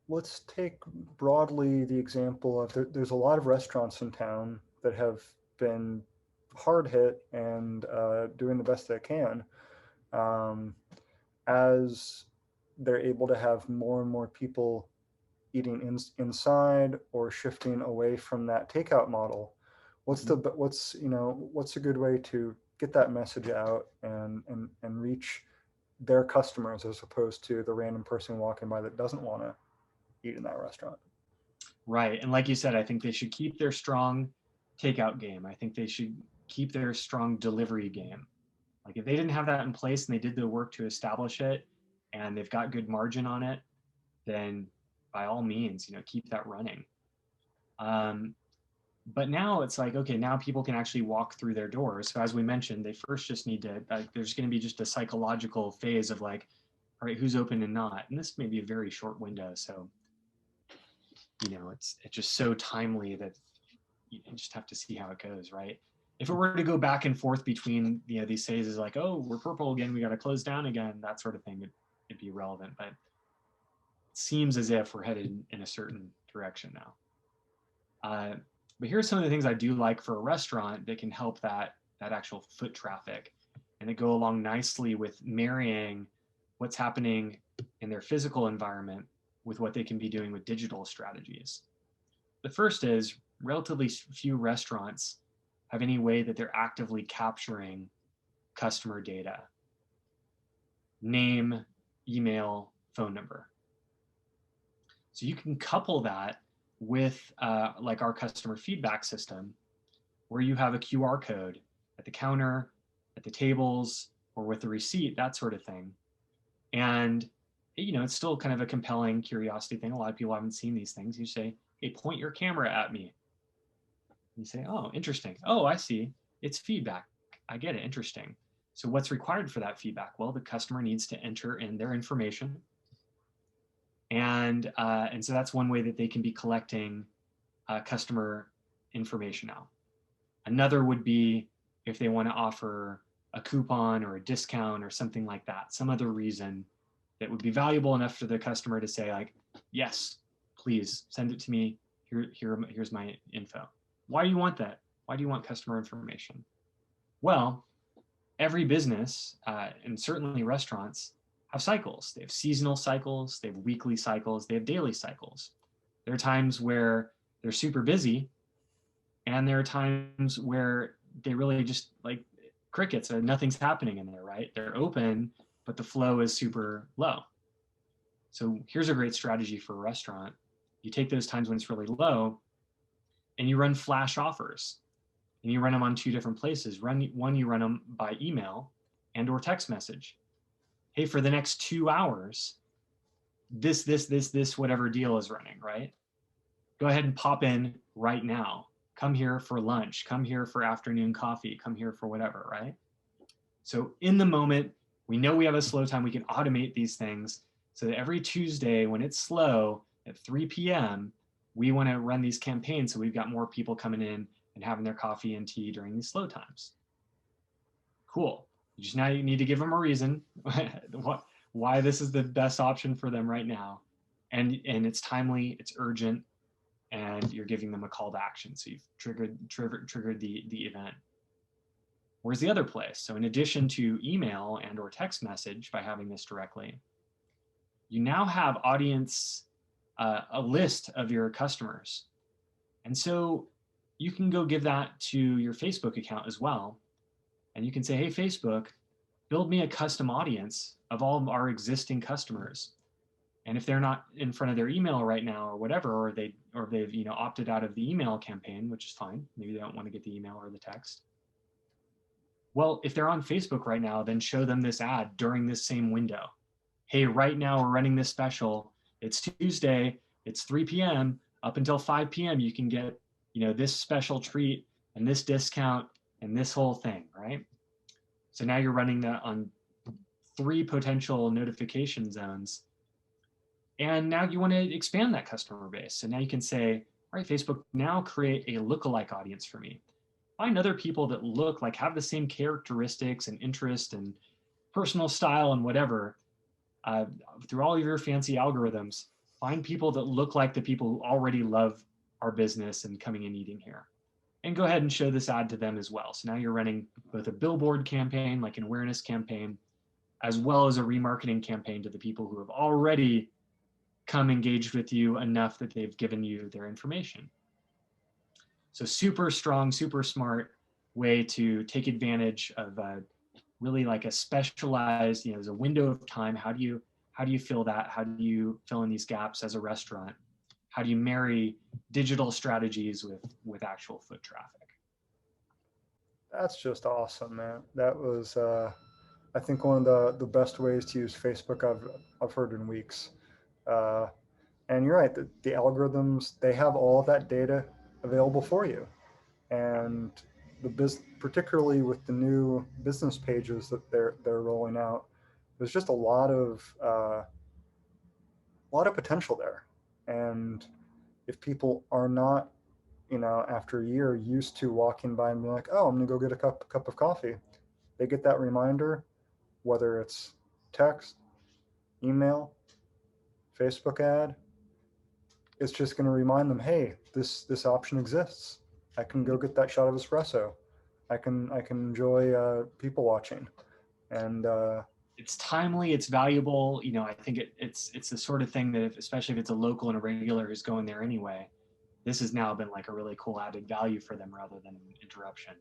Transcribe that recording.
let's take broadly the example of there's a lot of restaurants in town that have been hard hit and doing the best they can. Um, as they're able to have more and more people eating inside or shifting away from that takeout model, Mhm. what's a good way to get that message out and reach their customers as opposed to the random person walking by that doesn't want to eat in that restaurant. Right. And like you said, I think they should keep their strong takeout game. I think they should keep their strong delivery game. Like if they didn't have that in place and they did the work to establish it and they've got good margin on it, then by all means, keep that running. Um, but now it's like, okay, now people can actually walk through their doors. So as we mentioned, they first just need to, there's going to be just a psychological phase of like, all right, who's open and not. And this may be a very short window. So, it's just so timely that you just have to see how it goes, right? If it were to go back and forth between these phases, like, oh, we're purple again, we got to close down again, that sort of thing, it'd be relevant. But it seems as if we're headed in a certain direction now. But here's some of the things I do like for a restaurant that can help that actual foot traffic, and that go along nicely with marrying what's happening in their physical environment with what they can be doing with digital strategies. The first is relatively few restaurants have any way that they're actively capturing customer data: name, email, phone number. So you can couple that with like our customer feedback system, where you have a QR code at the counter, at the tables, or with the receipt, that sort of thing. And it's still kind of a compelling curiosity thing. A lot of people haven't seen these things. You say, hey, point your camera at me. You say, oh, interesting. Oh, I see. It's feedback. I get it. Interesting. So what's required for that feedback? Well, the customer needs to enter in their information. And so that's one way that they can be collecting customer information now. Another would be if they want to offer a coupon or a discount or something like that, some other reason that would be valuable enough for the customer to say, like, yes, please send it to me. Here's my info. Why do you want that? Why do you want customer information? Well, every business, and certainly restaurants, have cycles. They have seasonal cycles, they have weekly cycles, they have daily cycles. There are times where they're super busy, and there are times where they really just like crickets, or nothing's happening in there, right? They're open, but the flow is super low. So here's a great strategy for a restaurant. You take those times when it's really low and you run flash offers, and you run them on two different places. You run them by email and or text message. Hey, for the next 2 hours, this, whatever deal is running, right? Go ahead and pop in right now. Come here for lunch. Come here for afternoon coffee. Come here for whatever, right? So in the moment, we know we have a slow time. We can automate these things so that every Tuesday when it's slow at 3 p.m., we want to run these campaigns so we've got more people coming in and having their coffee and tea during these slow times. Cool. Now you need to give them a reason why this is the best option for them right now. And it's timely, it's urgent, and you're giving them a call to action. So you've triggered the event. Where's the other place? So in addition to email and or text message, by having this directly, you now have audience, a list of your customers. And so you can go give that to your Facebook account as well. And you can say, hey, Facebook, build me a custom audience of all of our existing customers. And if they're not in front of their email right now or whatever, or they've opted out of the email campaign, which is fine. Maybe they don't want to get the email or the text. Well, if they're on Facebook right now, then show them this ad during this same window. Hey, right now we're running this special. It's Tuesday, it's 3 p.m. Up until 5 p.m. you can get, this special treat and this discount and this whole thing, right? So now you're running that on 3 potential notification zones. And now you want to expand that customer base. So now you can say, all right, Facebook, now create a lookalike audience for me. Find other people that look like, have the same characteristics and interest and personal style and whatever, uh, through all of your fancy algorithms. find people that look like the people who already love our business and coming and eating here. And go ahead and show this ad to them as well. So now you're running both a billboard campaign, like an awareness campaign, as well as a remarketing campaign to the people who have already come engaged with you enough that they've given you their information. So super strong, super smart way to take advantage of really like a specialized, there's a window of time. How do you fill that? How do you fill in these gaps as a restaurant? How do you marry digital strategies with actual foot traffic? That's just awesome, man. That was, I think, one of the best ways to use Facebook I've heard in weeks. Uh, and you're right, the algorithms, they have all of that data available for you. And particularly with the new business pages that they're rolling out, there's just a lot of potential there. And if people are not, after a year used to walking by and being like, oh, I'm gonna go get a cup of coffee, they get that reminder, whether it's text, email, Facebook ad, it's just going to remind them, hey, this option exists. I can go get that shot of espresso. I can enjoy people watching, and It's timely, it's valuable. I think it's the sort of thing that especially if it's a local and a regular who's going there anyway, this has now been like a really cool added value for them rather than an interruption.